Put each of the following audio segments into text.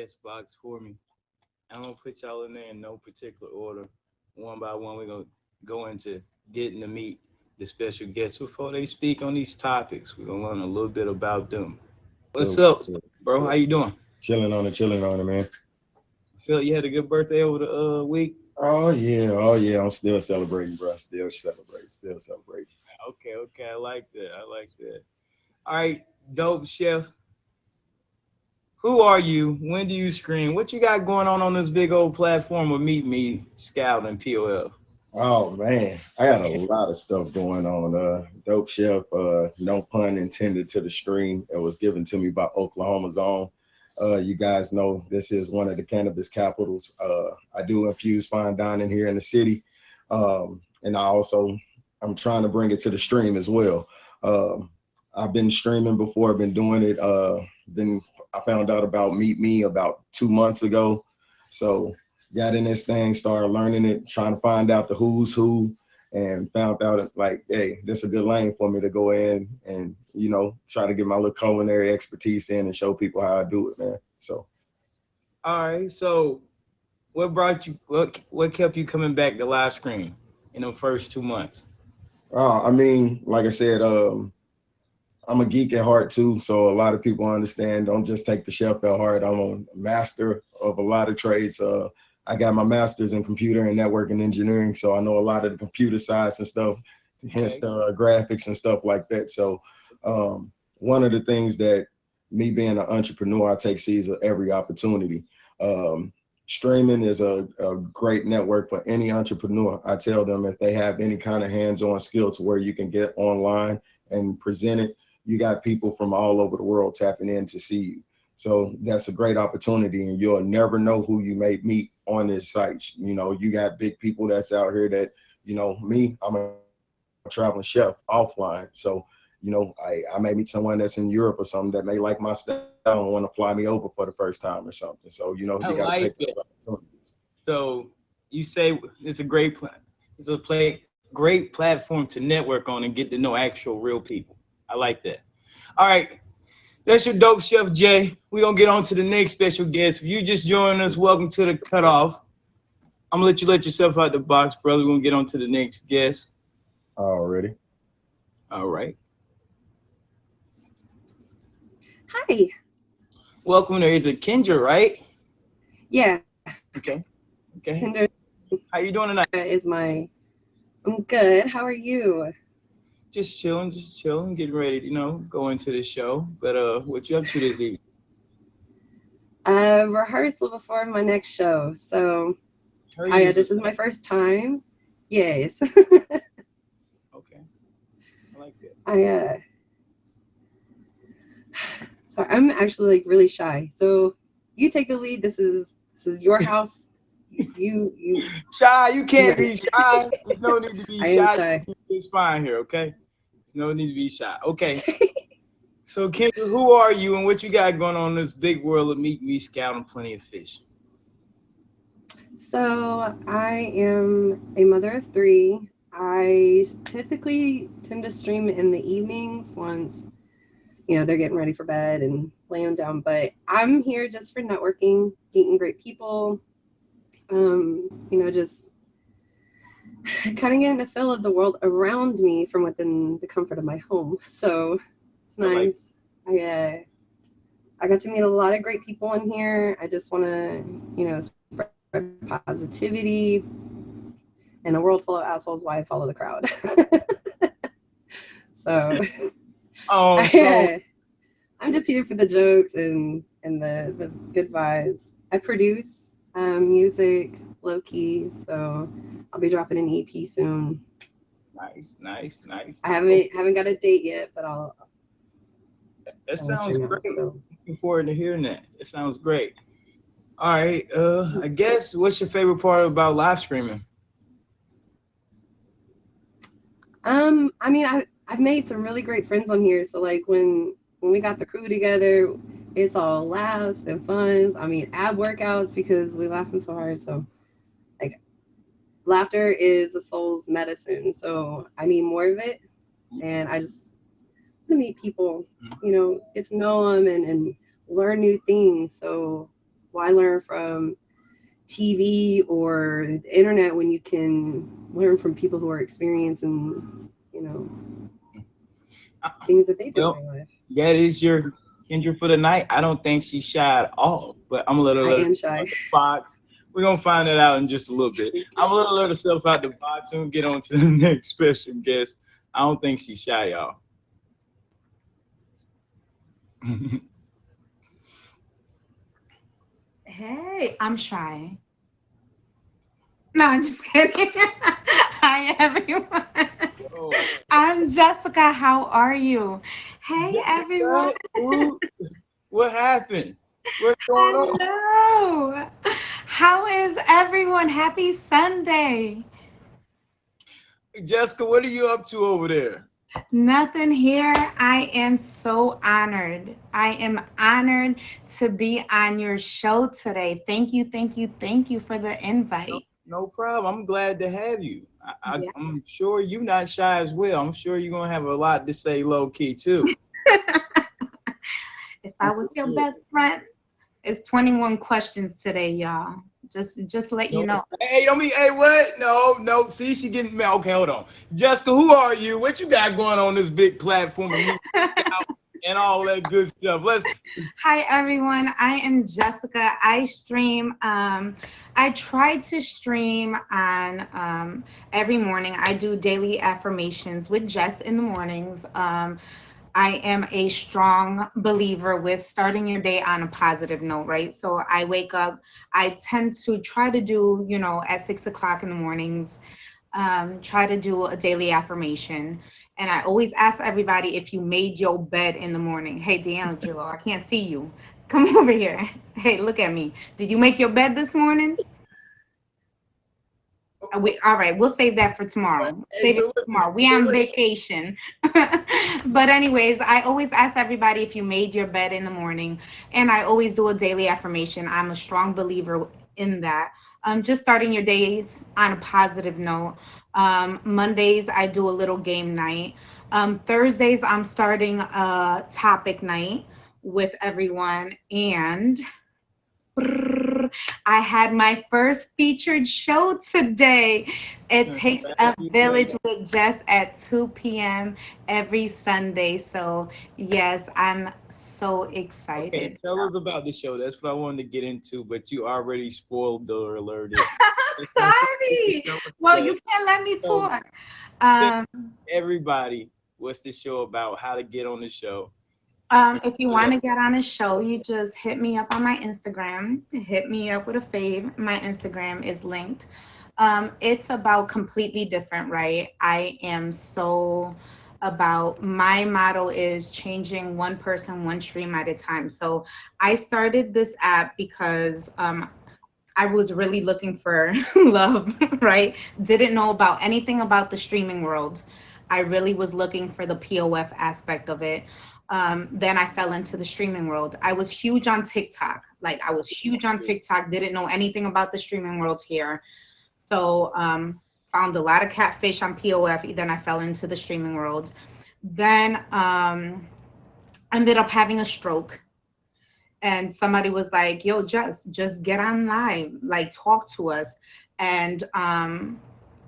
guest box for me. I'm gonna put y'all in there in no particular order. One by one, we're gonna go into getting to meet the special guests before they speak on these topics. We're gonna learn a little bit about them. What's Cool. up, Cool. bro? How you doing? Chilling on it, man. Feel you had a good birthday over the week. Oh yeah. I'm still celebrating, bro. Still celebrating. Okay, okay, I like that. I like that. All right, dope chef. Who are you? When do you scream? What you got going on this big old platform with Meet Me, Scout, and POF? Oh man, I got a lot of stuff going on. Dope Chef, no pun intended to the stream. It was given to me by Oklahoma's own. You guys know this is one of the cannabis capitals. I do infuse fine dining here in the city, and I'm trying to bring it to the stream as well. Um, I've been streaming before. I've been doing it. Then I found out about Meet Me about 2 months ago, so got in this thing, started learning it, trying to find out the who's who, and found out like, hey, this is a good lane for me to go in and try to get my little culinary expertise in and show people how I do it, man. So, All right, so what brought you? What kept you coming back to live stream in the first 2 months? I mean, like I said, I'm a geek at heart too, so a lot of people understand. Don't just take the chef at heart. I'm a master of a lot of trades. I got my master's in computer and networking engineering, so I know a lot of the computer sides and stuff, hence Okay. the graphics and stuff like that. So one of the things that me being an entrepreneur, I take seize of every opportunity. Um, Streaming is a great network for any entrepreneur. I tell them if they have any kind of hands-on skill to where you can get online and present it, you got people from all over the world tapping in to see you. So that's a great opportunity, and you'll never know who you may meet on this site. You got big people that's out here that, me, I'm a traveling chef offline. So, I may meet someone that's in Europe or something that may like my style and want to fly me over for the first time or something. So, you got to I take those like it. opportunities. So you say it's a great plan. It's a great platform to network on and get to know actual real people. I like that. All right, that's your dope chef Jay. We're gonna get on to the next special guest. If you just joined us, welcome to the cutoff. I'm gonna let you let yourself out the box, brother. We're gonna get on to the next guest. Already. All right. Hi. Welcome. There is a Kendra, right? Yeah, Okay. Okay. Kendra How you doing tonight? is my. I'm good. How are you? Just chilling, getting ready to, go into the show. But what you up to this evening? Rehearsal before my next show. So, How are you? this is my first time. Yes. Okay. I like that. I sorry, I'm actually like really shy. So, you take the lead. This is your house. You. Shy, you You can't be shy. There's no need to be I am shy. shy. It's fine here, okay? There's no need to be shy. Okay. So, Kendra, who are you and what you got going on in this big world of Meet Me, Scout, and Plenty of Fish? So, I am a mother of three. I typically tend to stream in the evenings once they're getting ready for bed and laying down. But I'm here just for networking, meeting great people, just kind of getting a feel of the world around me from within the comfort of my home. So it's I like. nice. I got to meet a lot of great people in here. I just want to, spread positivity. In a world full of assholes, why I follow the crowd. So Oh, so I, I'm just here for the jokes and the good vibes. I produce music low key, so I'll be dropping an EP soon. nice, nice, nice. I Oh, haven't got a date yet, but that I'll let you sounds know. great. So Looking forward to hearing that. It sounds great. All right. I guess what's your favorite part about live streaming? I mean I've made some really great friends on here. So like when we got the crew together, it's all laughs and fun. I mean ab workouts because we laughing so hard. So like laughter is the soul's medicine. So I need more of it, and I just want to meet people, get to know them and learn new things. So why learn from TV or the internet when you can learn from people who are experiencing, things that they do Well, in their life. that is your Kendra for the night. I don't think she's shy at all, but I'm gonna I let her am out shy. the box. We're gonna find that out in just a little bit. I'm gonna let herself out the box and we'll get on to the next special guest. I don't think she's shy, y'all. Hey, I'm shy. No, I'm just kidding. Hi, everyone. Oh, I'm Jessica. How are you? Hey, everyone. Ooh, what happened? What's going on? Hello. How is everyone? Happy Sunday. Jessica, what are you up to over there? Nothing here. I am so honored. I am honored to be on your show today. Thank you, thank you, thank you for the invite. No problem. I'm glad to have you. Yeah. I'm sure you're not shy as well. I'm sure you're gonna have a lot to say low key too. If I was your best friend, it's 21 questions today, y'all. Just let you know. Hey, don't be. Hey, what? No, no. See, she getting mad. Okay, hold on. Jessica, who are you? What you got going on this big platform and all that good stuff? Hi everyone, I am Jessica. I stream. I try to stream on every morning. I do daily affirmations with Jess in the mornings. I am a strong believer with starting your day on a positive note, right? So I wake up, I tend to try to do, at 6 o'clock in the mornings, try to do a daily affirmation. And I always ask everybody if you made your bed in the morning. Hey, D'Angelo, I can't see you. Come over here. Hey, look at me. Did you make your bed this morning? All right, we'll save that for tomorrow. Save it for tomorrow. We on vacation. But anyways, I always ask everybody if you made your bed in the morning, and I always do a daily affirmation. I'm a strong believer in that. Just starting your days on a positive note. Mondays, I do a little game night. Thursdays, I'm starting a topic night with everyone, and I had my first featured show today. It takes a village with Jess at 2 p.m. every Sunday. So, yes, I'm so excited. Okay, tell us about the show. That's what I wanted to get into, but you already spoiled the alert. Sorry. Well, you can't let me talk. Everybody, what's the show about? How to get on the show? If you want to get on a show, you just hit me up on my Instagram. Hit me up with a fave. My Instagram is linked. It's about completely different, right? I am so about my motto is changing one person, one stream at a time. So I started this app because I was really looking for love, right? Didn't know about anything about the streaming world. I really was looking for the POF aspect of it. Then I fell into the streaming world. I was huge on TikTok. Didn't know anything about the streaming world here. So found a lot of catfish on POF. Then I fell into the streaming world. Then ended up having a stroke. And somebody was like, yo, just get on live, like talk to us. And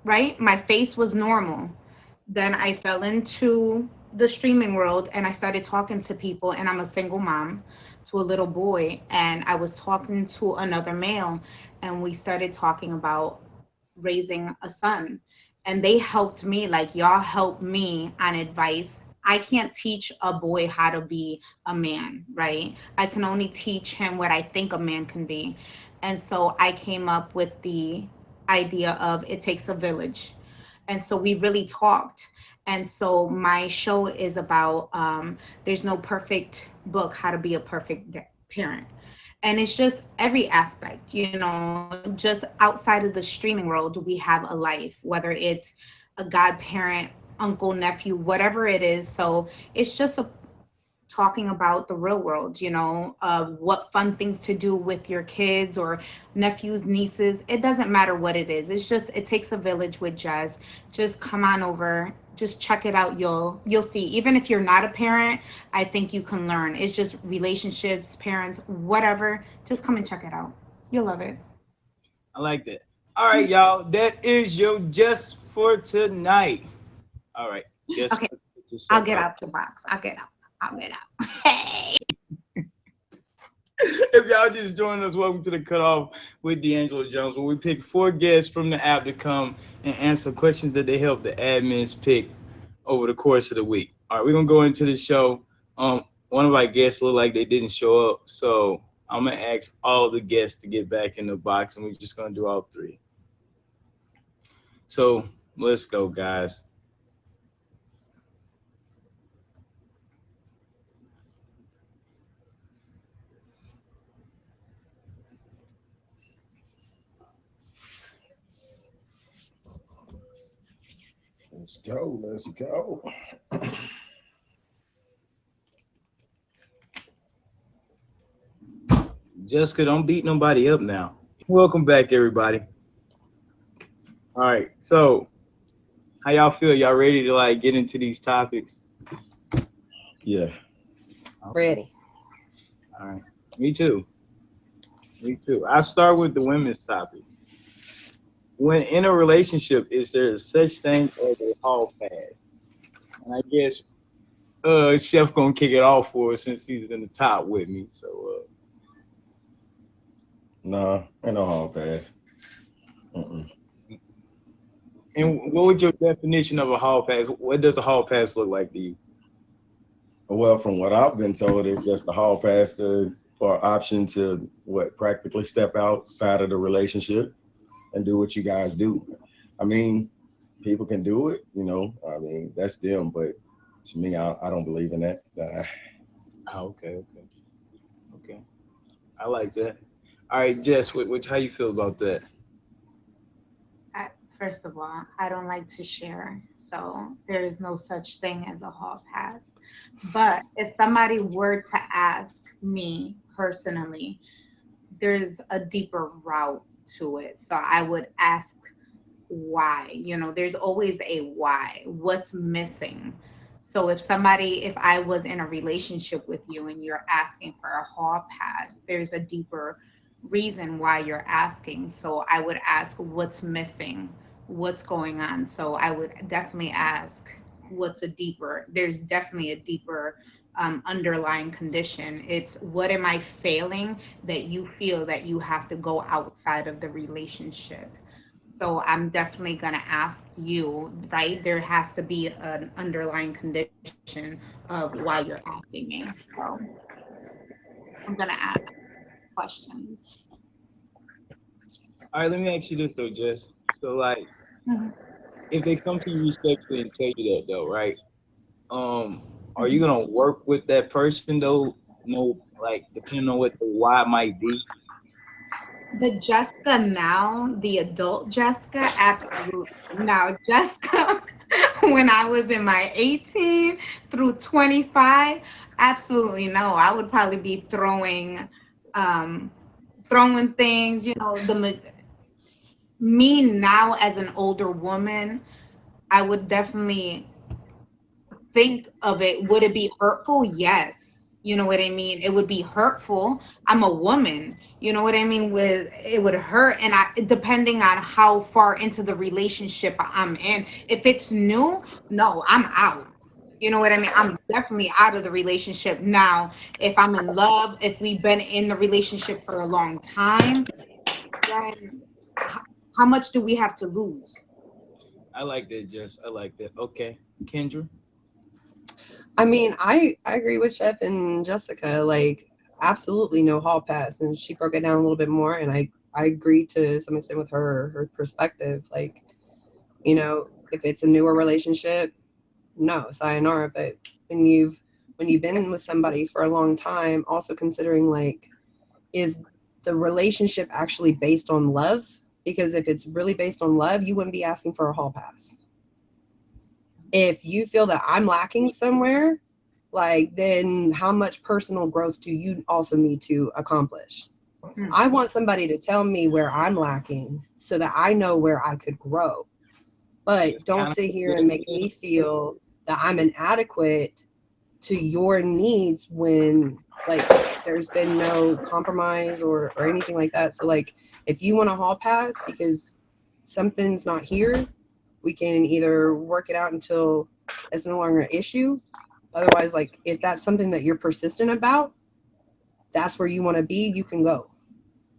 right, my face was normal. Then I fell into the streaming world and I started talking to people, and I'm a single mom to a little boy, and I was talking to another male, and we started talking about raising a son, and they helped me, like y'all helped me on advice. I can't teach a boy how to be a man, right? I can only teach him what I think a man can be. And so I came up with the idea of it takes a village. And so we really talked. And so my show is about there's no perfect book, how to be a perfect parent. And it's just every aspect, just outside of the streaming world, we have a life, whether it's a godparent, uncle, nephew, whatever it is. So it's just talking about the real world, what fun things to do with your kids or nephews, nieces. It doesn't matter what it is. It's just, it takes a village with Jazz. Just come on over, just check it out. You'll see. Even if you're not a parent, I think you can learn. It's just relationships, parents, whatever. Just come and check it out. You'll love it. I like that. All right, y'all. That is your just for tonight. All right. Just Okay. I'll get out the box. I'll get out. Hey. If y'all just joined us, welcome to the Cutoff with D'Angelo Jones, where we pick 4 guests from the app to come and answer questions that they help the admins pick over the course of the week. All right, we're gonna go into the show. One of our guests look like they didn't show up, so I'm gonna ask all the guests to get back in the box, and we're just gonna do all 3. So let's go, guys. Let's go. Let's go. Jessica, don't beat nobody up now. Welcome back, everybody. All right, so how y'all feel? Y'all ready to like get into these topics? Yeah. Ready. All right, me too. I'll start with the women's topic. When in a relationship, is there such thing as a hall pass? And I guess Chef gonna kick it off for us since he's in the top with me. So No, ain't no hall pass. Mm-mm. and what would your definition of a hall pass? What does a hall pass look like to you? Well, from what I've been told, it's just a hall pass for option to practically step outside of the relationship and do what you guys do. I mean, people can do it, I mean, that's them, but to me, I don't believe in that. Oh, okay. I like that. All right, Jess, how you feel about that? First of all, I don't like to share, so there is no such thing as a hall pass. But if somebody were to ask me personally, there's a deeper route to it. So I would ask why. There's always a why. What's missing? So if I was in a relationship with you and you're asking for a hall pass, there's a deeper reason why you're asking. So I would ask what's missing, what's going on. So I would definitely ask there's definitely a deeper underlying condition. It's what am I failing that you feel that you have to go outside of the relationship? So I'm definitely going to ask you, right? There has to be an underlying condition of why you're asking me. So I'm going to ask questions. All right, let me ask you this though, Jess. So like, if they come to you respectfully and tell you that though, right? Are you gonna work with that person though? Like depending on what the why might be. The Jessica now, the adult Jessica, absolutely. Now, Jessica, when I was in my 18 through 25, absolutely no. I would probably be throwing things, me now as an older woman, I would definitely think of it. Would it be hurtful? Yes. You know what I mean? It would be hurtful. I'm a woman. You know what I mean? It would hurt. And depending on how far into the relationship I'm in, if it's new, no, I'm out. You know what I mean? I'm definitely out of the relationship now. If I'm in love, if we've been in the relationship for a long time, then how much do we have to lose? I like that, Jess. I like that. Okay, Kendra. I mean, I agree with Chef and Jessica. Like, absolutely no hall pass, and she broke it down a little bit more, and I agree to some extent with her perspective. Like, if it's a newer relationship, no, sayonara. But when you've been with somebody for a long time, also considering like, is the relationship actually based on love? Because if it's really based on love, you wouldn't be asking for a hall pass. If you feel that I'm lacking somewhere, like, then how much personal growth do you also need to accomplish? I want somebody to tell me where I'm lacking so that I know where I could grow. But It's don't kinda sit here and make me feel that I'm inadequate to your needs when like there's been no compromise or anything like that. So like if you want a hall pass because something's not here, we can either work it out until it's no longer an issue. Otherwise, like if that's something that you're persistent about, that's where you want to be, you can go.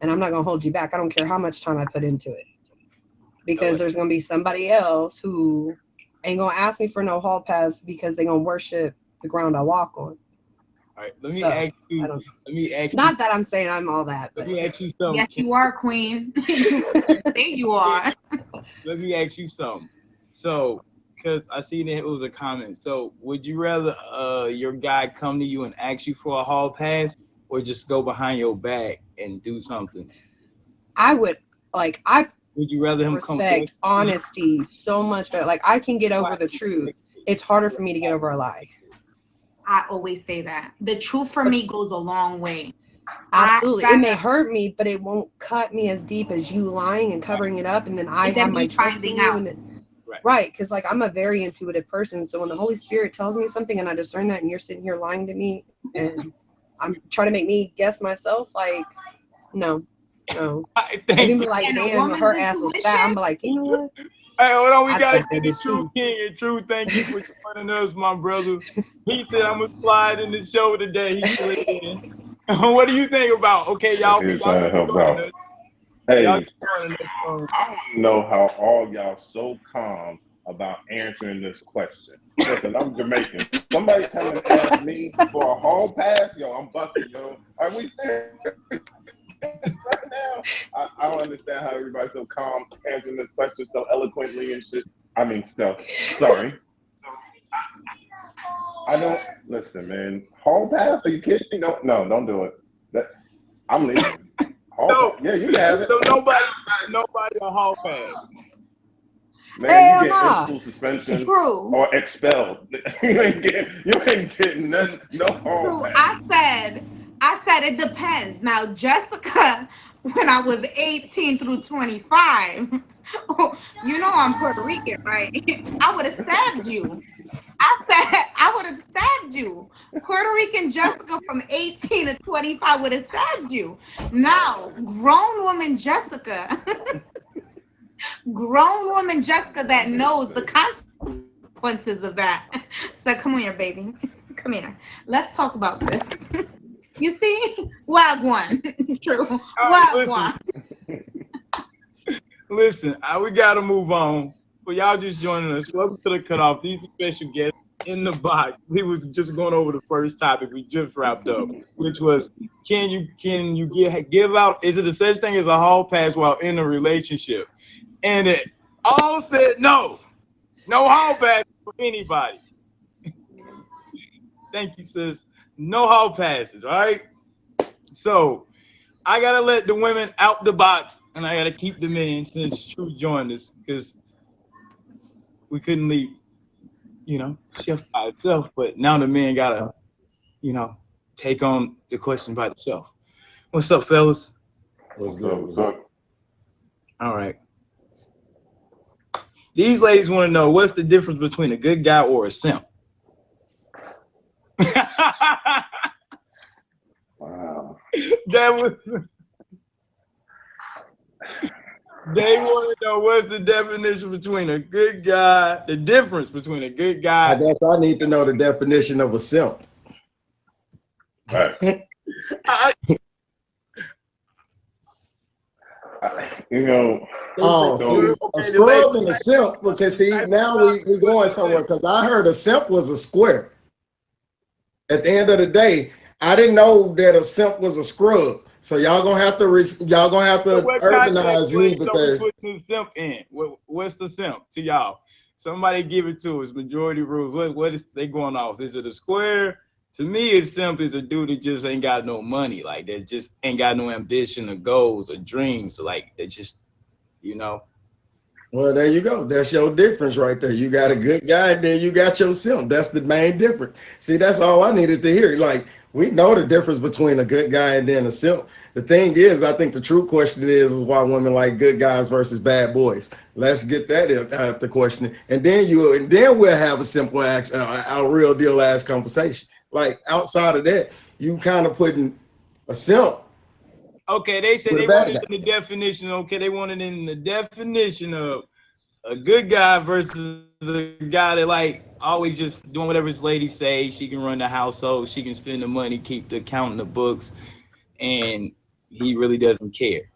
And I'm not gonna hold you back. I don't care how much time I put into it. Because there's gonna be somebody else who ain't gonna ask me for no hall pass because they're gonna worship the ground I walk on. All right, let me So, ask you. I don't- Let me ask you. Not that I'm saying I'm all that, Let but me ask you something. Yes, you are, queen. You say you are. Let me ask you something. So, because I seen it was a comment. So, would you rather your guy come to you and ask you for a hall pass, or just go behind your back and do something? I would like I Would you rather him come? respect honesty so much better. Like I can get over the truth. It's harder for me to get over a lie. I always say that. The truth for me goes a long way. Absolutely. I- It may hurt me, but it won't cut me as deep as you lying and covering it up. And then I And then have my me trust in finding you. out. And then, Right. right. Because like I'm a very intuitive person. So when the Holy Spirit tells me something and I discern that and you're sitting here lying to me and I'm trying to make me guess myself, like, no. I They think. can be like, And a damn, woman's her ass was fat. I'm intuition- like, you know what? Hey, hold on, we I gotta suck get at the this True too. King and True. Thank you for joining us, my brother. He said I'm gonna slide in the show today. He slid in. What do you think about? Okay, y'all. He's trying to help out. Y'all Hey, joining us. I want to know how all y'all so calm about answering this question. Listen, I'm Jamaican. Somebody come and ask me for a hall pass, yo, I'm busting, yo. Are we serious right now? I don't understand how everybody's so calm answering this question so eloquently and shit. I mean, stuff. Sorry. I don't listen, man. Hall pass? Are you kidding me? Don't do it. I'm leaving. No. Yeah, you can have it. So nobody a hall pass. Man, Hell you nah. get in-school suspension True. or expelled. You ain't getting none, no hall True. pass. I said it depends. Now, Jessica, when I was 18 through 25, you know I'm Puerto Rican, right? I would have stabbed you. I said I would have stabbed you. Puerto Rican Jessica from 18 to 25 would have stabbed you. Now, grown woman Jessica that knows the consequences of that. So come here, baby. Come here. Let's talk about this. You see? Wagwan. True. Wagwan. Listen, we gotta move on. For y'all just joining us, welcome to the cutoff. These are special guests in the box. We was just going over the first topic we just wrapped up, which was can you give out? Is it a such thing as a hall pass while in a relationship? And it all said no hall pass for anybody. Thank you, sis. No hall passes, all right? So I gotta let the women out the box, and I gotta keep the men since True joined us because we couldn't leave, Chef by itself. But now the men gotta, take on the question by itself. What's up, fellas? What's good? What's up? All right. These ladies want to know what's the difference between a good guy or a simp. Wow. They want to know what's the definition between a good guy, the difference between a good guy. I guess I need to know the definition of a simp. Right. You know, Oh, So- see, a scrub and a simp, because see, now we going somewhere, because I heard a simp was a square. At the end of the day, I didn't know that a simp was a scrub. So y'all gonna have to What urbanize me because putting the simp in? What's the simp to y'all? Somebody give it to us. Majority rules. What is they going off? Is it a square? To me, a simp is a dude that just ain't got no money, like that just ain't got no ambition or goals or dreams, like that just, Well, there you go. That's your difference right there. You got a good guy, and then you got your simp. That's the main difference. See, that's all I needed to hear. Like, we know the difference between a good guy and then a simp. The thing is, I think the true question is why women like good guys versus bad boys. Let's get that out the question, and then we'll have a simple a real deal ass conversation. Like outside of that, you kind of putting a simp. Okay, they said With a they bad wanted guy. in the definition. Okay, they wanted in the definition of a good guy versus the guy that like always just doing whatever his lady say. She can run the household, she can spend the money, keep the counting the books, and he really doesn't care.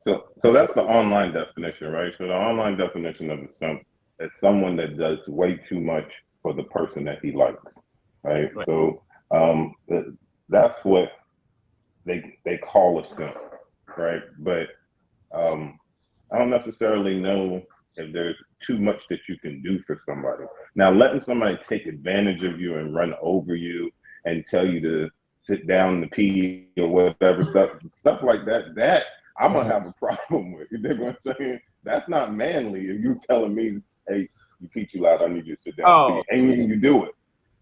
So that's the online definition, right? So the online definition of a simp is someone that does way too much for the person that he likes, right? Right. So that's what they call a simp, right? But I don't necessarily know if there's too much that you can do for somebody. Now, letting somebody take advantage of you and run over you and tell you to sit down to pee or whatever stuff like that I'm gonna have a problem with. You know what I'm saying? That's not manly. If you telling me, hey, you pee too loud, I need you to sit down. Oh. And you do it,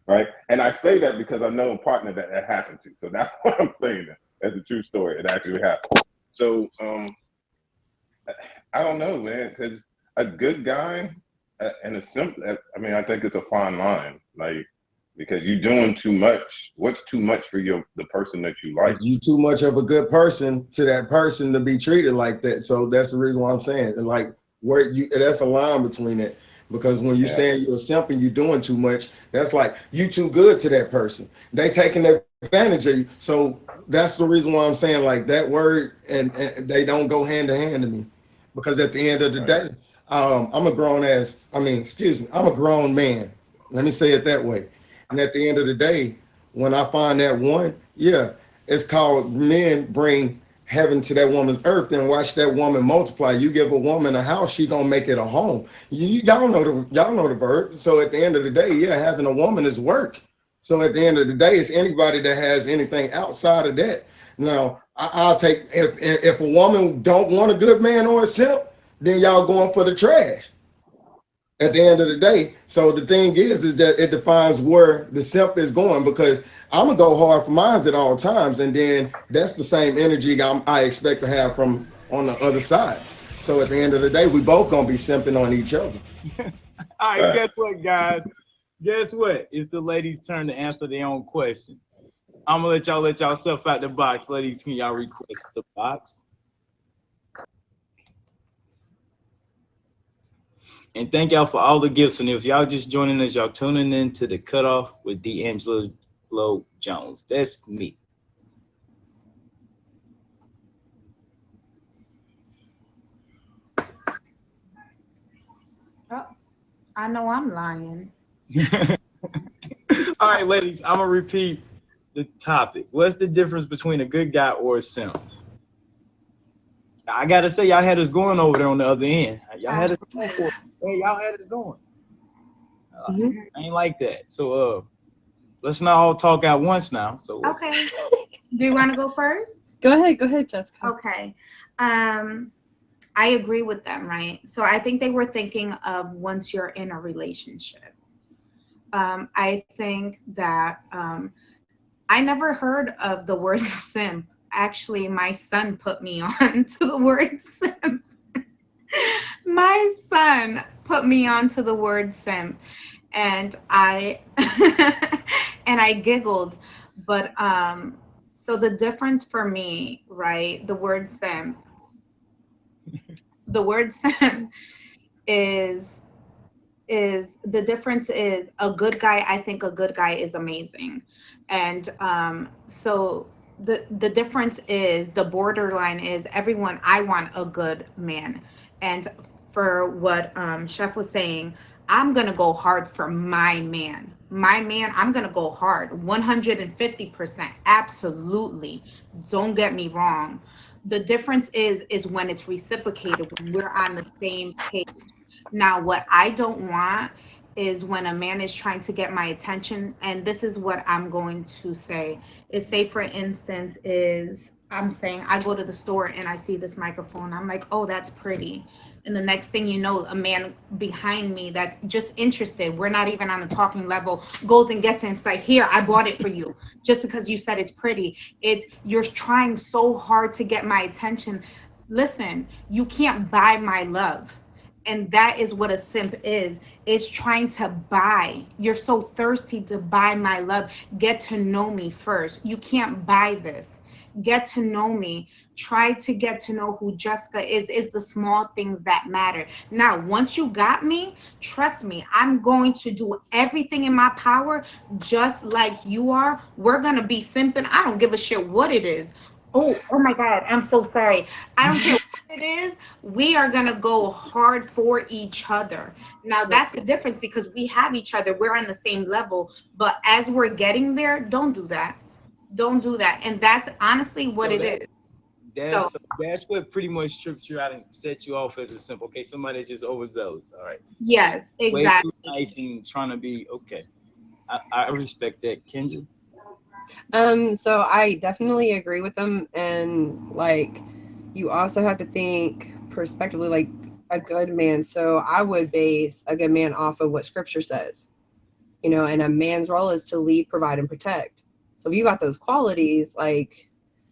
right? And I say that because I know a partner that happened to. So that's what I'm saying. That's a true story. It actually happened. So I don't know, man, because a good guy and a simp, I mean, I think it's a fine line, like, because you're doing too much. What's too much for the person that you like? You too much of a good person to that person to be treated like that. So that's the reason why I'm saying, like, that's a line between it. Because when you're saying you're a simp and you're doing too much, that's like you too good to that person. They taking advantage of you. So that's the reason why I'm saying like that word and they don't go hand to hand to me. Because at the end of the day, I'm a grown man. Let me say it that way. And at the end of the day, when I find that one, it's called men bring heaven to that woman's earth and watch that woman multiply. You give a woman a house, she gonna make it a home. Y'all know the verb. So at the end of the day, having a woman is work. So at the end of the day, it's anybody that has anything outside of that. Now, I'll take if a woman don't want a good man or a simp, then y'all going for the trash. At the end of the day, so the thing is that it defines where the simp is going, because I'm gonna go hard for mines at all times, and then that's the same energy I expect to have from on the other side. So at the end of the day, we both gonna be simping on each other. All right, guess what, guys? Guess what? It's the ladies' turn to answer their own question. I'm gonna let y'all self out the box. Ladies, can y'all request the box? And thank y'all for all the gifts. And if y'all just joining us, y'all tuning in to The Cutoff with D'Angelo Jones. That's me. Oh, I know I'm lying. All right, ladies, I'm gonna repeat the topic. What's the difference between a good guy or a simp? I gotta say, y'all had us going over there on the other end. Y'all had us going for it. Hey, y'all had us going. I ain't like that. So let's not all talk at once now. So Okay. Do you want to go first? Go ahead, Jessica. Okay. I agree with them, right? So I think they were thinking of once you're in a relationship. I think that I never heard of the word simp. Actually, my son put me on to the word simp. My son put me on to the word simp, and I and I giggled. But so the difference for me, right? The word simp is the difference is a good guy. I think a good guy is amazing, and so the difference is the borderline is everyone. I want a good man, and for what Chef was saying, I'm gonna go hard for my man. I'm gonna go hard 150%. Absolutely, don't get me wrong. The difference is when it's reciprocated, when we're on the same page. Now, what I don't want is when a man is trying to get my attention, and this is what I'm going to say, is say for instance is I'm saying I go to the store and I see this microphone. I'm like, oh, that's pretty. And the next thing you know, a man behind me that's just interested, we're not even on the talking level, goes and gets it. And it's like, here, I bought it for you just because you said it's pretty. It's you're trying so hard to get my attention. Listen, you can't buy my love. And that is what a simp is. It's trying to buy. You're so thirsty to buy my love. Get to know me first. You can't buy this. Get to know me. Try to get to know who Jessica is the small things that matter. Now once you got me, trust me, I'm going to do everything in my power just like you are. We're gonna be simping. I don't give a shit what it is. Oh my God, I'm so sorry. I don't care what it is. We are gonna go hard for each other. Now that's the difference because we have each other. We're on the same level. But as we're getting there, don't do that. Don't do that. And that's honestly what So it that- is. That's what pretty much stripped you out and set you off as a simple. Okay, somebody that's just overzealous. All right. Yes, Way exactly. too nice and trying to be okay. I respect that, Kendra. So I definitely agree with them, and like, you also have to think prospectively, like a good man. So I would base a good man off of what Scripture says, and a man's role is to lead, provide, and protect. So if you got those qualities, like,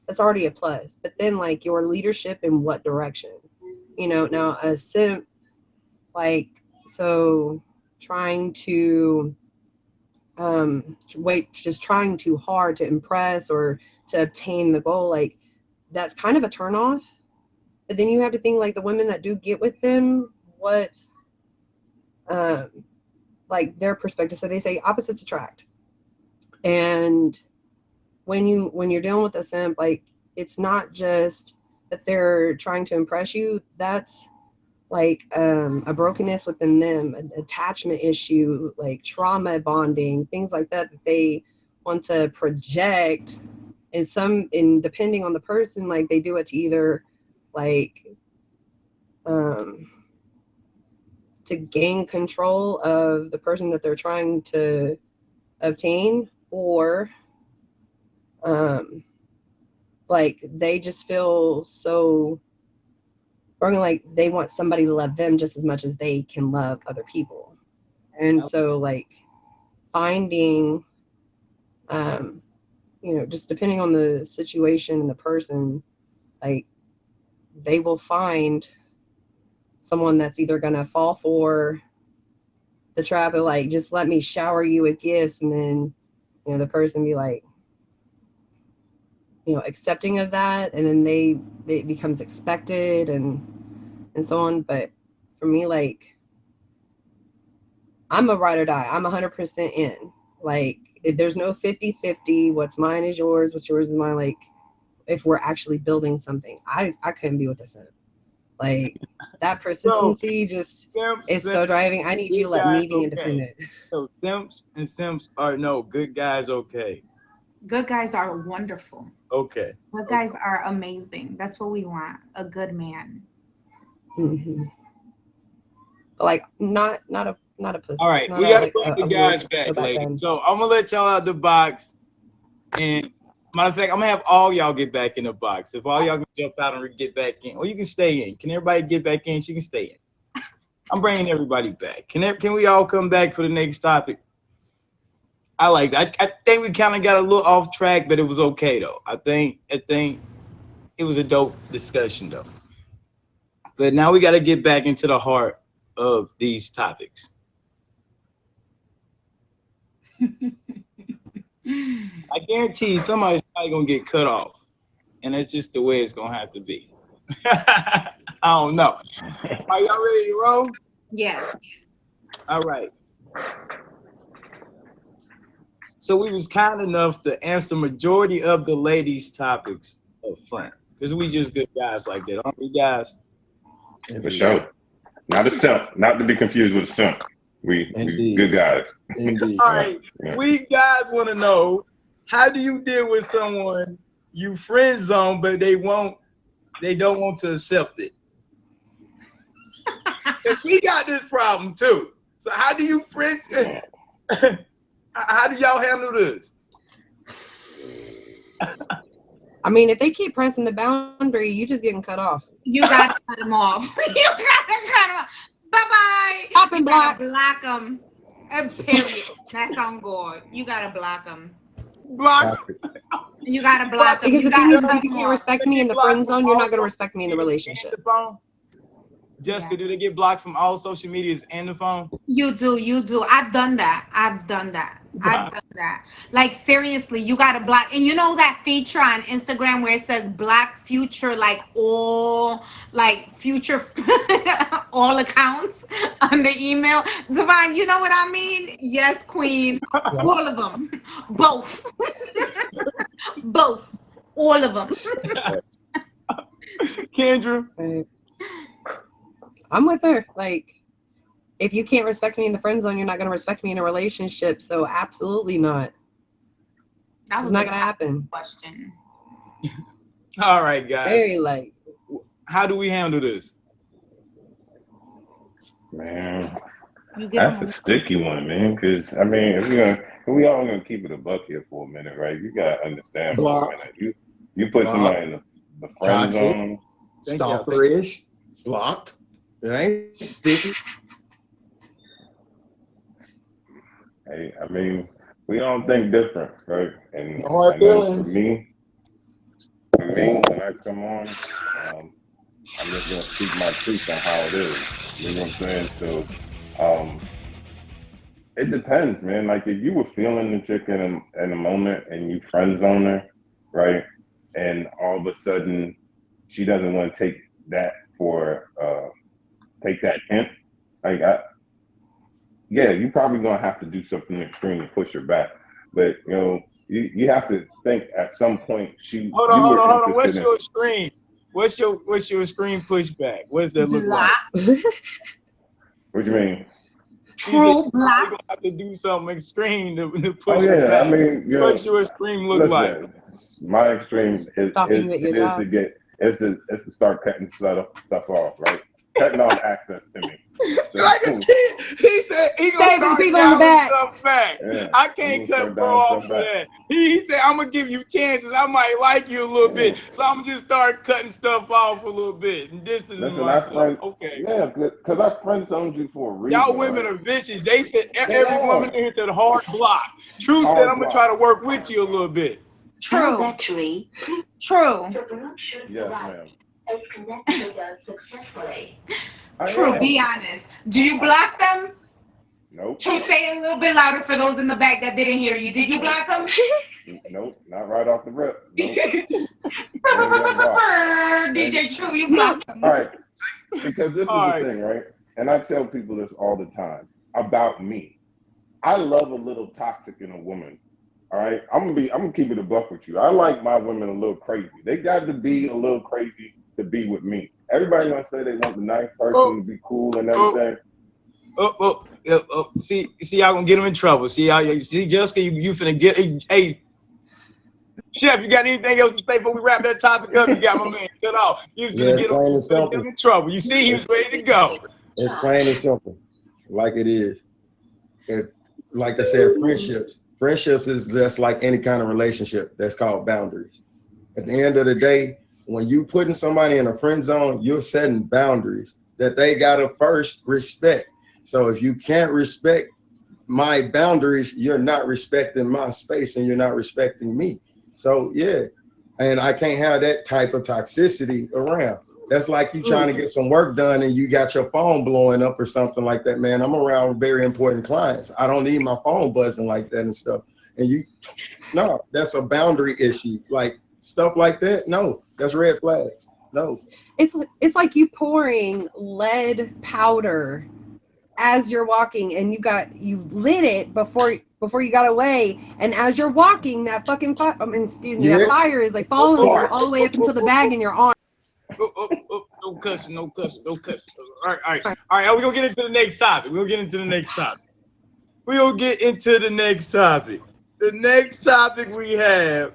that's already a plus. But then, like, your leadership in what direction? Now a simp, like, so trying to just trying too hard to impress or to obtain the goal, like, that's kind of a turn off. But then you have to think, like, the women that do get with them, what's um like their perspective. So they say opposites attract. And when you're dealing with a simp, like, it's not just that they're trying to impress you. That's like a brokenness within them, an attachment issue, like trauma bonding, things like that they want to project. And depending on the person, like, they do it to either, like, um to gain control of the person that they're trying to obtain, or like, they just feel so broken, like they want somebody to love them just as much as they can love other people. And so, like, finding just depending on the situation and the person, like, they will find someone that's either gonna fall for the trap of, like, just let me shower you with gifts, and then the person be like, accepting of that, and then it becomes expected, and so on. But for me, like, I'm a ride or die. I'm 100% in. Like, if there's no 50-50, what's mine is yours, what's yours is mine. Like, if we're actually building something, I couldn't be with a simp. Like, that persistency just is so driving. I need you to let me be independent. So simps are no good guys. Okay. Good guys are wonderful. Okay. Good guys are amazing. That's what we want. A good man. Mm-hmm. Like, not a pussy. All right, we gotta put the guys back, ladies. So I'm gonna let y'all out the box, and matter of fact, I'm gonna have all y'all get back in the box. If all y'all can jump out and get back in, or you can stay in. Can everybody get back in? She can stay in. I'm bringing everybody back. Can we all come back for the next topic? I like that. I think we kind of got a little off track, but it was okay though. I think it was a dope discussion though. But now we got to get back into the heart of these topics. I guarantee somebody's probably gonna get cut off, and that's just the way it's gonna have to be. I don't know. Are y'all ready to roll? Yes. All right. So we was kind enough to answer majority of the ladies' topics up front, because we just good guys like that, aren't we, guys? For sure. Not a simp. Not to be confused with a simp. We good guys. Indeed. All right. Yeah. We guys want to know, how do you deal with someone you friend zone, but they don't want to accept it? Because we got this problem too. So how do you friend? How do y'all handle this? I mean, if they keep pressing the boundary, you just getting cut off. You gotta cut them off. You gotta cut them off. Bye-bye. Pop and You gotta block. block them. Period. That's on board. You gotta block them. Block. You gotta block them. Because You the thing gotta is, if cut you them can't off. respect me in the friend zone, you're not gonna respect me in the relationship. The phone? Jessica, do they get blocked from all social medias and the phone? You do. I've done that. I've done that. Like, seriously, you gotta block. And you know that feature on Instagram where it says block future, like all, like future, all accounts on the email? Zavon, you know what I mean? Yes, queen. All of them. Both. Both. All of them. Kendra? I'm with her. Like, if you can't respect me in the friend zone, you're not gonna respect me in a relationship. So absolutely not. That It's was not a gonna happen. question. All right, guys. Very like. How do we handle this? Man, You get that's a sticky one, man. Because I mean, if we all gonna keep it a buck here for a minute, right? You gotta understand for a Block. minute. You put somebody in the friend Toxic. zone. Thank y'all. Stalkerish. Blocked. It ain't sticky. Hey, I mean, we all think different, right? And No hard I know for feelings. me, when I come on, I'm just gonna speak my truth on how it is. You know what I'm saying? So, it depends, man. Like if you were feeling the chick in a moment and you friend zone her, right? And all of a sudden she doesn't want to take that take that hint. Like yeah, you probably gonna have to do something extreme to push her back. But you know, you have to think at some point Hold on. What's your screen? What's your screen pushback? What does that look like? What do you mean? True block. You have to do something extreme to push Oh her yeah, back. I mean, you know, What's your extreme look like? my extreme is Stopping at your job. to start cutting stuff off, right? Cutting off access to me. So, Like a kid, he said he gonna Saving start people in the dialing back. stuff back. yeah, I I'm can't gonna cut start bro dialing off stuff for back. that. He said I'm gonna give you chances. I might like you a little bit, so I'm gonna just start cutting stuff off a little bit and distancing Listen, myself. Okay. Yeah, because I friend zoned you for a reason. Y'all women right? are vicious. They said They every are. woman here said hard block. True Hard said I'm gonna block. try to work with you a little bit. True. Battery True. Yes, ma'am. is connected successfully. True. am. Be honest. Do you block them? Nope. True. Say it a little bit louder for those in the back that didn't hear you. Did you block them? Nope. Not right off the rip. Nope. DJ True, you blocked them. All right. Because this is All the right. thing, right? And I tell people this all the time about me. I love a little toxic in a woman. All right. I'm gonna keep it a buck with you. I like my women a little crazy. They got to be a little crazy to be with me. Everybody gonna say they want the nice person to be cool and everything. See, y'all gonna get them in trouble. See, Jessica, you finna get. Hey, Chef, you got anything else to say before we wrap that topic up? You got my man cut off. You was Yeah, finna it's get plain and him simple. in trouble. You see, he was ready to go. It's plain and simple, like it is. Like I said, friendships is just like any kind of relationship. That's called boundaries. At the end of the day, when you putting somebody in a friend zone, you're setting boundaries that they gotta first respect. So if you can't respect my boundaries, you're not respecting my space and you're not respecting me. So yeah, and I can't have that type of toxicity around. That's like you trying to get some work done and you got your phone blowing up or something like that, man. I'm around very important clients. I don't need my phone buzzing like that and stuff. And no, that's a boundary issue. Like stuff like that, no, that's red flags. No. It's like you pouring lead powder as you're walking, and you lit it before you got away, and as you're walking, that fucking that fire is like following you all the way up into the bag in your arm. No cussing. All right. We're gonna get into the next topic. The next topic we have.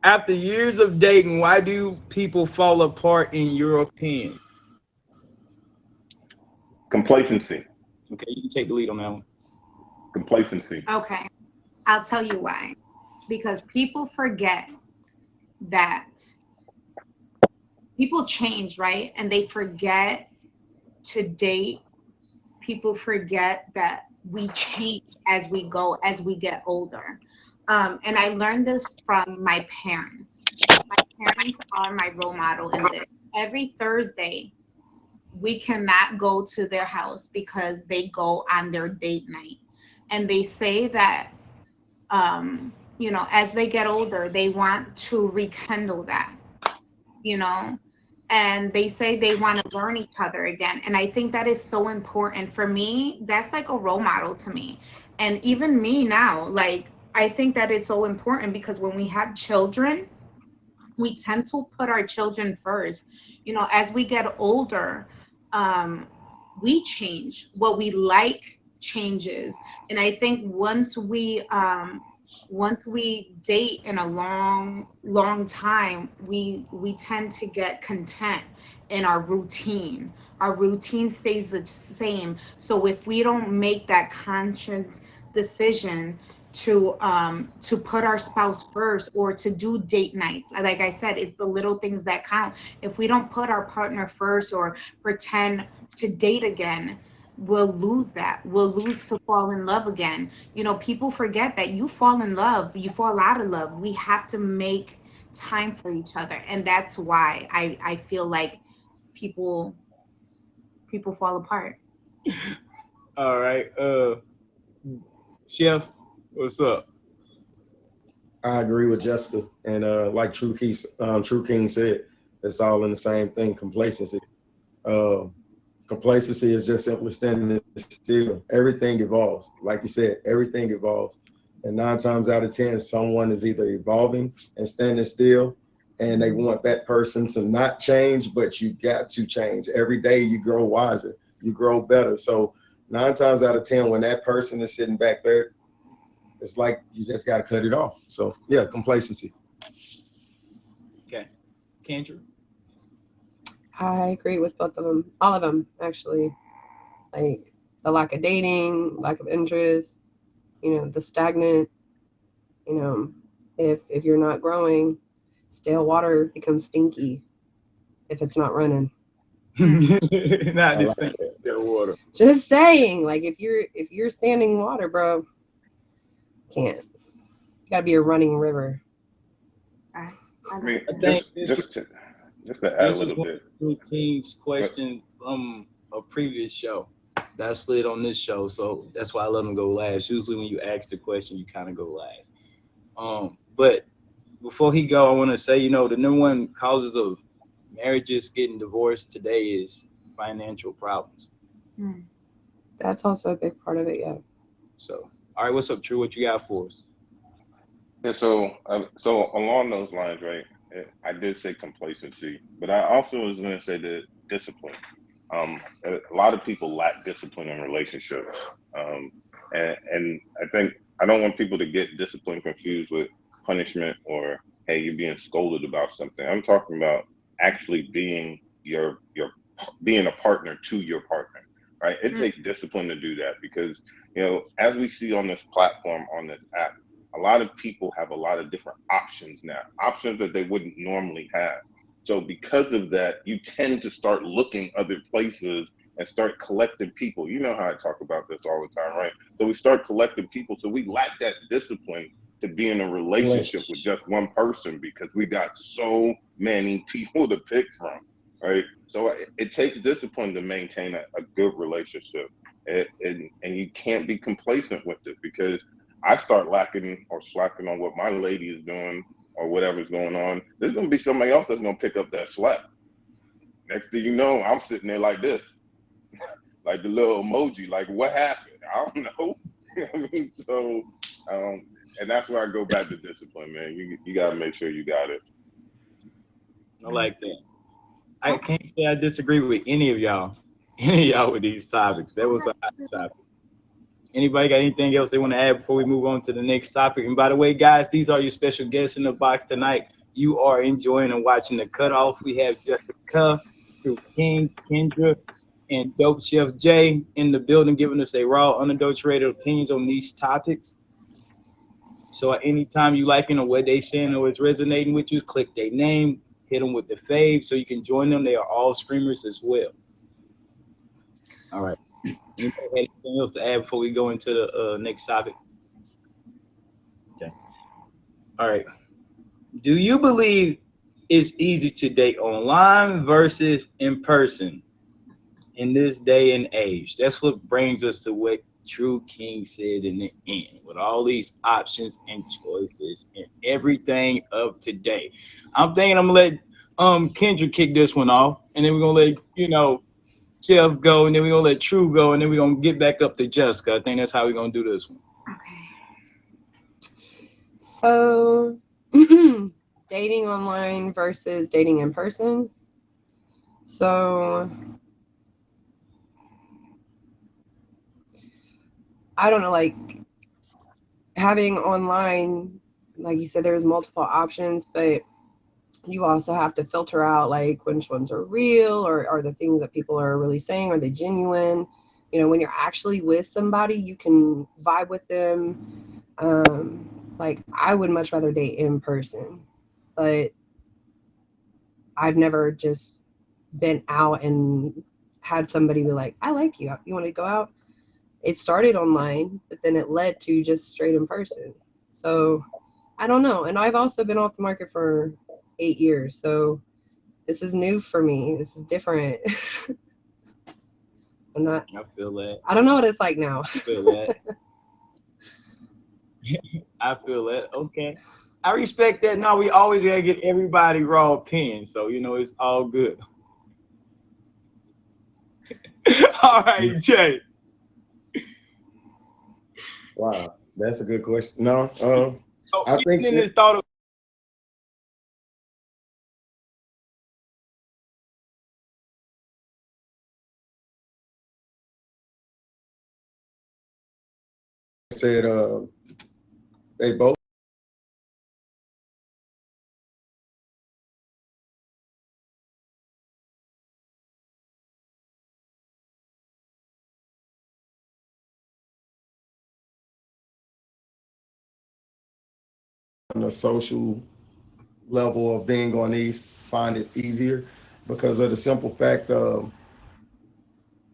After years of dating, why do people fall apart in your opinion? Complacency. Okay, you can take the lead on that one. Complacency. Okay. I'll tell you why. Because people forget that people change, right? And they forget to date. People forget that we change as we go, as we get older. And I learned this from my parents. My parents are my role model in this. Every Thursday, we cannot go to their house because they go on their date night. And they say that, as they get older, they want to rekindle that, you know, and they say they want to learn each other again. And I think that is so important. For me, that's like a role model to me. And even me now, like, I think that is so important because when we have children, we tend to put our children first. As we get older, we change. What we like changes. And I think once we date in a long time, we tend to get content in our routine. Our routine stays the same. So if we don't make that conscious decision to put our spouse first, or to do date nights, like I said, it's the little things that count. If we don't put our partner first or pretend to date again, we'll lose that. We'll lose to fall in love again. People forget that you fall in love, you fall out of love. We have to make time for each other. And that's why I feel like people fall apart. All right. Chef, what's up? I agree with Jessica, and like True King said, it's all in the same thing. Complacency. Complacency is just simply standing still. Everything evolves. Like you said, everything evolves. And 9 times out of 10, someone is either evolving and standing still, and they want that person to not change, but you got to change. Every day you grow wiser, you grow better. So 9 times out of 10, when that person is sitting back there, it's like you just got to cut it off. So yeah, complacency. Okay. Kendra? I agree with both of them, all of them actually. Like the lack of dating, lack of interest, the stagnant. If you're not growing, stale water becomes stinky if it's not running. Not this thing, still water. Just saying, like if you're standing water, bro, can't. You gotta be a running river. I mean, I think just to add a little bit. King's question from a previous show that slid on this show, so that's why I let him go last. Usually, when you ask the question, you kind of go last. But before he go, I want to say, the number one causes of marriages getting divorced today is financial problems. That's also a big part of it, yeah. So, all right, what's up, True? What you got for us? Yeah, so along those lines, right? I did say complacency, but I also was going to say that discipline. A lot of people lack discipline in relationships, and I think I don't want people to get discipline confused with punishment or hey, you're being scolded about something. I'm talking about actually being being a partner to your partner, right? It takes discipline to do that because as we see on this platform, on this app, a lot of people have a lot of different options now, options that they wouldn't normally have. So because of that, you tend to start looking other places and start collecting people. You know how I talk about this all the time, right? So we start collecting people. So we lack that discipline to be in a relationship with just one person because we got so many people to pick from, right? So it takes discipline to maintain a good relationship. And you can't be complacent with it because I start lacking or slacking on what my lady is doing or whatever's going on, there's going to be somebody else that's going to pick up that slack. Next thing you know, I'm sitting there like this, like the little emoji, like what happened? I don't know. I mean, so, and that's where I go back to discipline, man. You got to make sure you got it. I like that. I can't say I disagree with any of y'all with these topics. That was a hot topic. Anybody got anything else they want to add before we move on to the next topic? And by the way, guys, these are your special guests in the box tonight. You are enjoying and watching the cutoff. We have Jessica, True King, Kendra, and Dope Chef Jay in the building, giving us a raw, unadulterated opinions on these topics. So at any time you liking or what they saying or it's resonating with you, click their name, hit them with the fave so you can join them. They are all streamers as well. All right. Anybody have anything else to add before we go into the next topic? Okay. All right. Do you believe it's easy to date online versus in person in this day and age? That's what brings us to what True King said in the end, with all these options and choices and everything of today. I'm thinking I'm gonna let Kendra kick this one off, and then we're gonna let Jeff go, and then we're gonna let True go, and then we're gonna get back up to Jessica. I think that's how we're gonna do this one. Okay. So, dating online versus dating in person. So, I don't know, like having online, like you said, there's multiple options, but you also have to filter out like which ones are real or are the things that people are really saying, are they genuine? You know, when you're actually with somebody, you can vibe with them. Like I would much rather date in person, but I've never just been out and had somebody be like, I like you. You want to go out? It started online, but then it led to just straight in person. So I don't know. And I've also been off the market for 8 years. So this is new for me. This is different. I'm not, I feel that. I don't know what it's like now. I feel that. I feel that. Okay. I respect that. No, we always gotta get everybody raw opinion. So, it's all good. All right, Jay. Wow, that's a good question. No, So, I think in that- this thought of said they both on the social level of being on these find it easier because of the simple fact of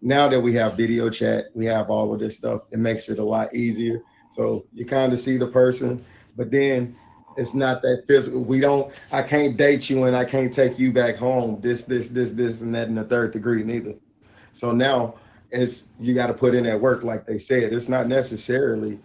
now that we have video chat, we have all of this stuff, it makes it a lot easier. So you kind of see the person, but then it's not that physical. I can't date you and I can't take you back home. This, and that in the third degree, neither. So now you got to put in that work, like they said. It's not necessarily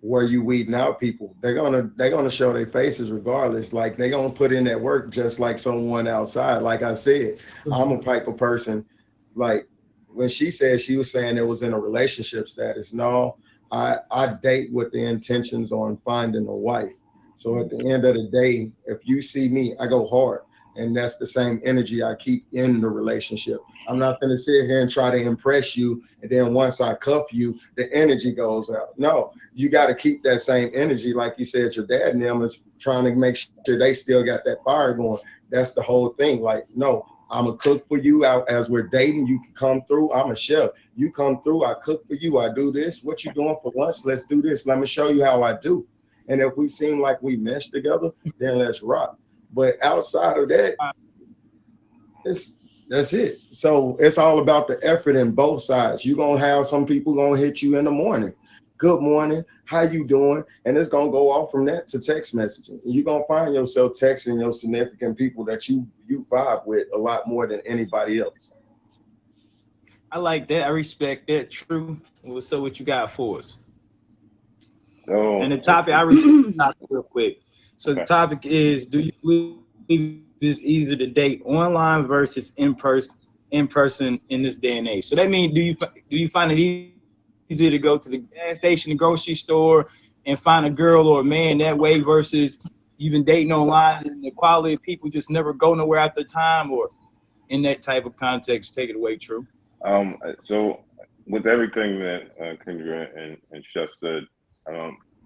where you weeding out people. They're gonna show their faces regardless. Like they're gonna put in that work just like someone outside. Like I said, I'm a type of person. Like when she said she was saying it was in a relationship status. No, I date with the intentions on finding a wife. So at the end of the day, if you see me, I go hard. And that's the same energy I keep in the relationship. I'm not going to sit here and try to impress you. And then once I cuff you, the energy goes out. No, you got to keep that same energy. Like you said, your dad and them is trying to make sure they still got that fire going. That's the whole thing. Like, no, I'm a cook for you out as we're dating. You can come through. I'm a chef. You come through. I cook for you. I do this. What you doing for lunch? Let's do this. Let me show you how I do. And if we seem like we mesh together, then let's rock. But outside of that, that's it. So it's all about the effort in both sides. You're gonna have some people gonna hit you in the morning. Good morning, how you doing? And it's gonna go off from that to text messaging. You're gonna find yourself texting your significant people that you vibe with a lot more than anybody else. I like that. I respect that. True. So what you got for us? So, And the topic, I respect the topic real quick. So the Okay. topic is: do you believe it's easier to date online versus in person in this day and age? So that means, do you find it easier to go to the gas station, the grocery store, and find a girl or a man that way versus you've been dating online and the quality of people just never go nowhere at the time, or in that type of context? Take it away, True. so with everything that Kendra and Chef said,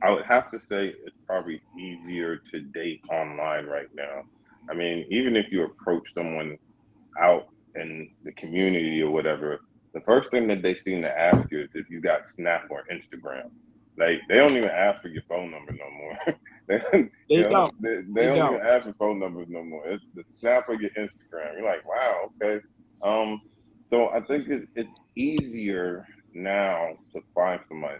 I would have to say it's probably easier to date online right now. I mean, even if you approach someone out in the community or whatever, the first thing that they seem to ask you is if you got Snap or Instagram. Like they don't even ask for your phone number no more. they, They you know, don't. they They don't don't. even ask for phone numbers no more. It's the snap of your Instagram. You're like, wow, okay. So I think it's easier now to find somebody.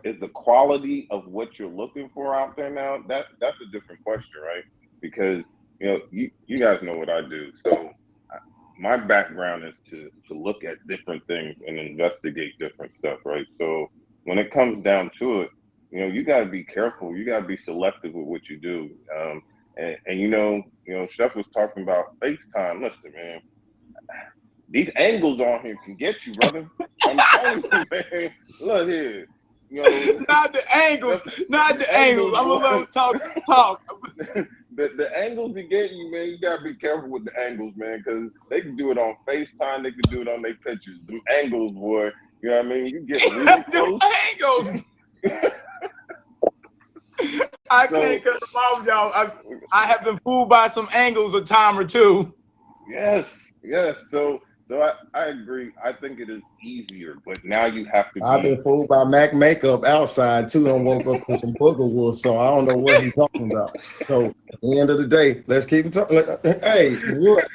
Is the quality of what you're looking for out there now? That's a different question, right? Because you guys know what I do. So my background is to look at different things and investigate different stuff, right? So when it comes down to it, you got to be careful. You got to be selective with what you do. And Chef was talking about FaceTime. Listen, man, these angles on here can get you, brother. I'm telling you, man. Look here. Not the angles. Not the angles. I'm gonna let them talk. The angles be getting you, man. You gotta be careful with the angles, man, because they can do it on FaceTime. They can do it on their pictures. Them angles, boy. You know what I mean? You get really close. Angles. I can't cut them off, y'all. I have been fooled by some angles a time or two. Yes. So I agree. I think it is easier, but now you have to. I've been fooled by Mac makeup outside too and woke up to some booger wolf, so I don't know what he's talking about. So at the end of the day, let's keep talking. Hey, what?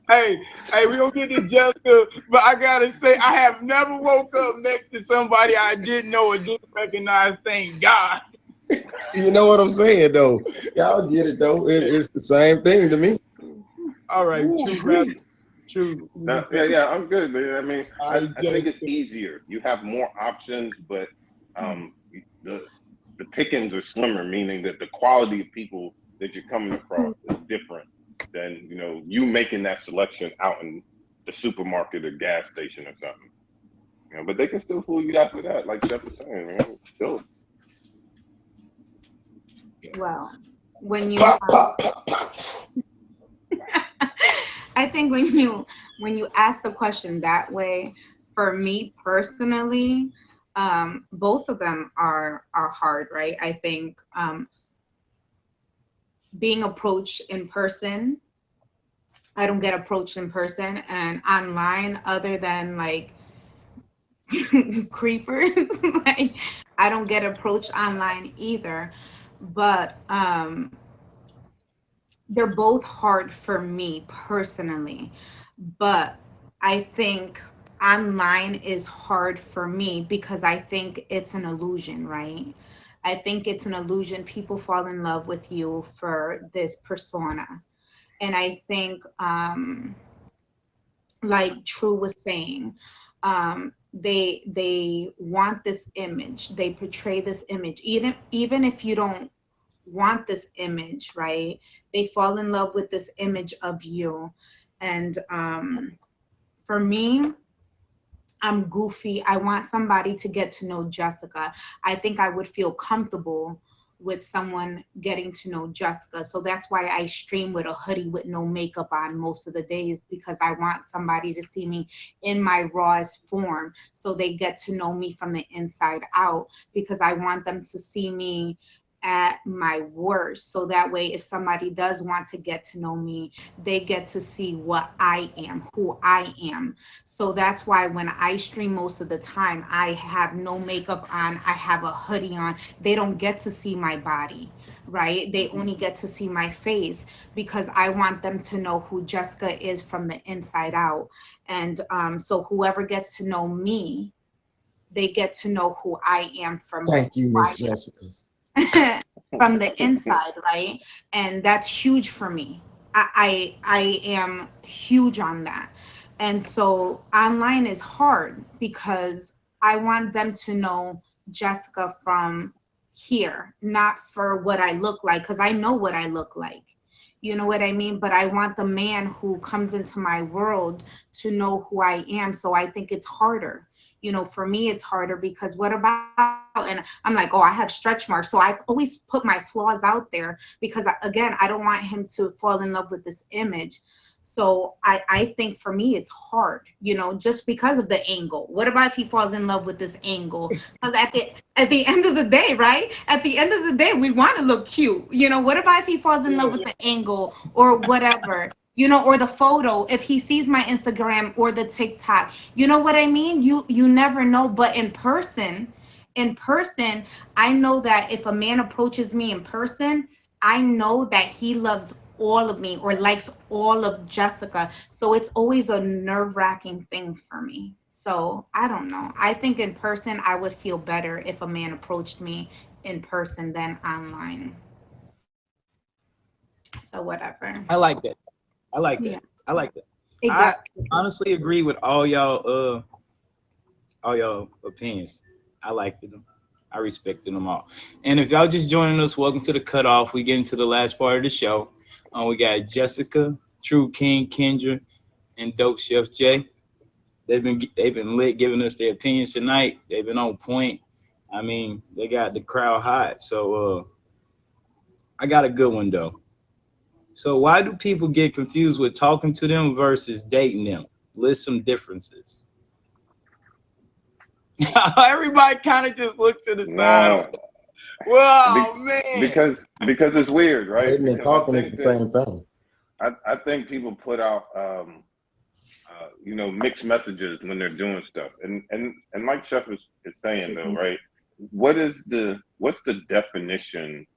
Hey, we gonna get to Jessica, but I gotta say, I have never woke up next to somebody I didn't know or didn't recognize. Thank God. You know what I'm saying, though. Y'all get it, though. It's the same thing to me. All right, true. Yeah, I'm good, man. I mean, I think it's easier. You have more options, but the pickings are slimmer, meaning that the quality of people that you're coming across is different than you making that selection out in the supermarket or gas station or something. But they can still fool you after that, like Chef was saying, man. Still. Well, when you I think when you ask the question that way, for me personally, both of them are hard, right? I think being approached in person, I don't get approached in person, and online, other than like creepers, like I don't get approached online either. But they're both hard for me personally. But I think online is hard for me because I think it's an illusion, right? I think it's an illusion. People fall in love with you for this persona. And I think, like True was saying, they want this image. They portray this image. Even if you don't want this image, right? They fall in love with this image of you. And for me, I'm goofy. I want somebody to get to know Jessica. I think I would feel comfortable with someone getting to know Jessica. So that's why I stream with a hoodie with no makeup on most of the days, because I want somebody to see me in my rawest form so they get to know me from the inside out, because I want them to see me at my worst. So that way, if somebody does want to get to know me, they get to see what I am, who I am. So that's why when I stream most of the time, I have no makeup on, I have a hoodie on. They don't get to see my body, right? They only get to see my face, because I want them to know who Jessica is from the inside out. And so whoever gets to know me, they get to know who I am from. Thank you, Miss Jessica. From the inside, right? And that's huge for me. I am huge on that. And so online is hard because I want them to know Jessica from here, not for what I look like, because I know what I look like. You know what I mean? But I want the man who comes into my world to know who I am. So I think it's harder. For me, it's harder because what about, and I'm like, oh, I have stretch marks. So I always put my flaws out there because, again, I don't want him to fall in love with this image. So I think for me, it's hard, just because of the angle. What about if he falls in love with this angle? Because at the end of the day, right? At the end of the day, we want to look cute. What about if he falls in love with the angle or whatever? you know, or the photo, if he sees my Instagram or the TikTok, you know what I mean? You never know. But in person, I know that if a man approaches me in person, I know that he loves all of me or likes all of Jessica. So it's always a nerve-wracking thing for me. So I don't know. I think in person, I would feel better if a man approached me in person than online. So whatever. I like that. I like that. Yeah. I like that. Exactly. I honestly agree with all y'all opinions. I liked them. I respected them all. And if y'all just joining us, welcome to the cutoff. We get into the last part of the show. We got Jessica, True King, Kendra, and Dope Chef Jay. They've been lit, giving us their opinions tonight. They've been on point. I mean, they got the crowd hot. So I got a good one though. So why do people get confused with talking to them versus dating them? List some differences. Everybody kind of just looked to the side. Wow, man. Because it's weird, right? Dating and Because I talking is think the same thing. I think people put out mixed messages when they're doing stuff. And like Chef is saying though, right? What's the definition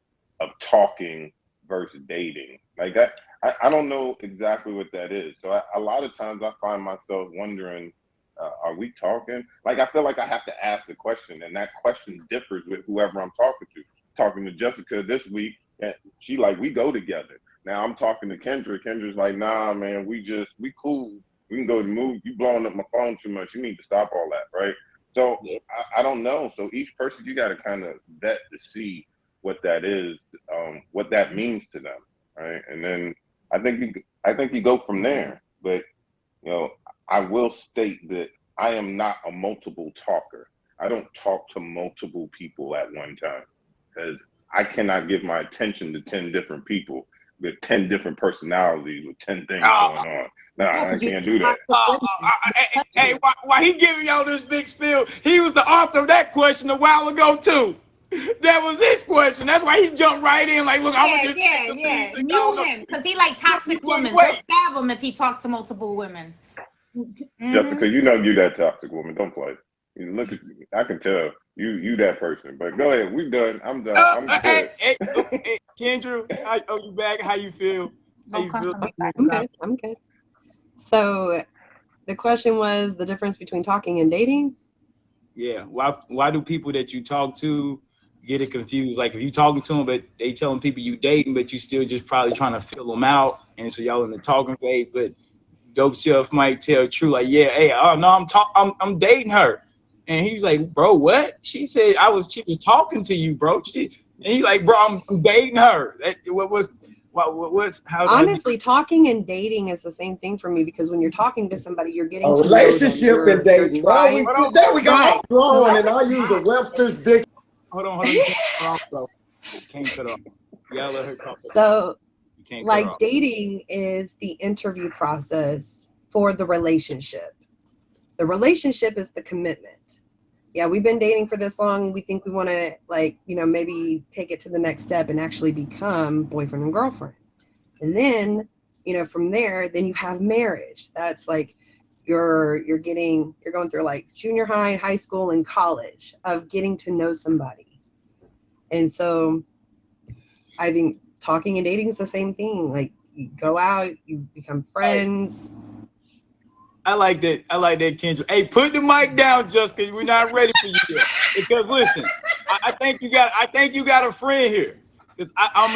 of talking versus dating? Like that, I don't know exactly what that is. So a lot of times I find myself wondering, are we talking? Like I feel like I have to ask the question, and that question differs with whoever I'm talking to. Talking to Jessica this week, and she like, we go together. Now I'm talking to Kendra. Kendra's like, nah, man, we cool. We can go to move. You blowing up my phone too much. You need to stop all that, right? So I don't know. So each person, you got to kind of vet to see what that is, what that means to them, right? And then I think you go from there. But you know, I will state that I am not a multiple talker. I don't talk to multiple people at one time because I cannot give my attention to 10 different people with 10 different personalities with 10 things going on. No, I can't do that. Hey, why he giving y'all this big spiel? He was the author of that question a while ago too. That was his question. That's why he jumped right in. Like, look, I'm just knew him because he like toxic women. They'll stab him if he talks to multiple women. Jessica, you know you that toxic woman. Don't play. You look at me. I can tell you that person. But go ahead. We're done. I'm done. I'm good. Hey, Kendra, you back? How you feel? How you feel? I'm good. So the question was the difference between talking and dating? Yeah. Why do people that you talk to get it confused? Like if you talking to them, but they telling people you dating, but you still just probably trying to fill them out. And so y'all in the talking phase, but Dope Chef might tell True, like, yeah, hey, no, I'm dating her. And he's like, bro, what? She said she was talking to you, bro. And he's like, bro, I'm dating her. Honestly, talking and dating is the same thing for me because when you're talking to somebody, you're getting A to relationship know and dating. There we go. Wrong, and I use a Webster's dictionary. Hold on. Can't cut off. Yeah, let her talk. So, like dating is the interview process for the relationship. The relationship is the commitment. Yeah, we've been dating for this long. We think we want to, like, maybe take it to the next step and actually become boyfriend and girlfriend. And then, from there, then you have marriage. That's like you're going through like junior high, high school, and college of getting to know somebody. And so I think talking and dating is the same thing. Like you go out, you become friends. I like that, Kendra. Hey, put the mic down, just because we're not ready for you yet. Because listen, I think you got a friend here. Because I'm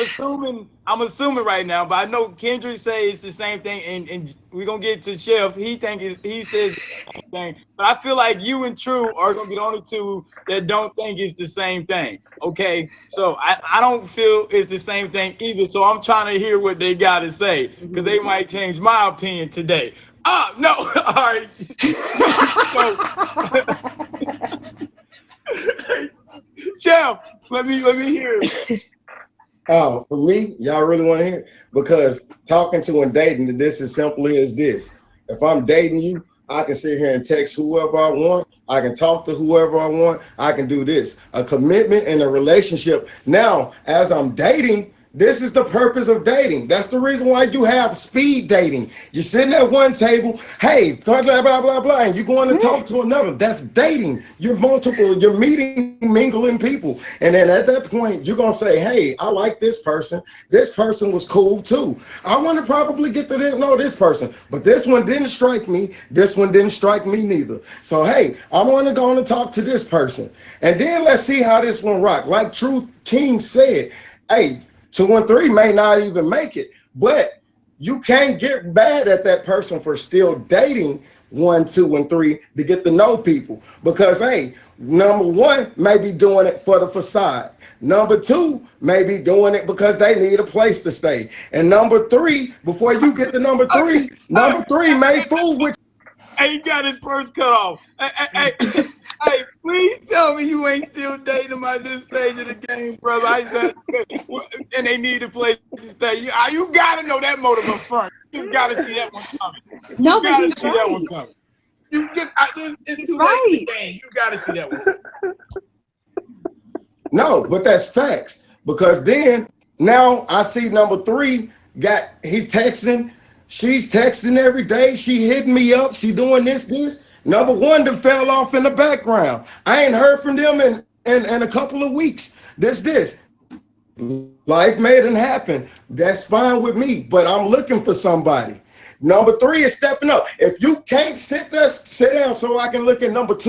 assuming right now, but I know Kendra says it's the same thing, and we're gonna get to Chef. He says the same thing. But I feel like you and True are gonna be the only two that don't think it's the same thing. Okay, so I don't feel it's the same thing either. So I'm trying to hear what they gotta say, because they might change my opinion today. Oh no! All right. So, Chef, let me hear it. Oh, for me, y'all really want to hear? Because talking to and dating, this is simply as this. If I'm dating you, I can sit here and text whoever I want. I can talk to whoever I want. I can do this. A commitment and a relationship. Now, as I'm dating, This is the purpose of dating. That's the reason why you have speed dating. You're sitting at one table, hey, blah, blah, blah, blah, blah, and you're going to talk to another. That's dating. You're meeting, mingling people. And then at that point, you're going to say, hey, I like this person. This person was cool too. I want to probably get to know this person, but this one didn't strike me. This one didn't strike me neither. So, hey, I want to go and talk to this person. And then let's see how this one rock. Like True King said, hey, 2 and 3 may not even make it, but you can't get mad at that person for still dating 1, 2, and 3 to get to know people. Because, hey, number 1 may be doing it for the facade. Number 2 may be doing it because they need a place to stay. And number 3, before you get to number 3, number 3 may fool with you. Hey, he got his first cut off. Hey, please tell me you ain't still dating him at this stage of the game, brother. I said, and they need a place to stay. You gotta know that motive up front. You gotta see that one coming. No, You but gotta he's see that one coming. You just, it's too late in the game. You gotta see that one. No, but that's facts. Because then now I see number 3 he's texting. She's texting every day. She hitting me up. She doing this. Number 1 that fell off in the background. I ain't heard from them in a couple of weeks. This. Life made it happen. That's fine with me, but I'm looking for somebody. Number 3 is stepping up. If you can't sit down so I can look at number 2.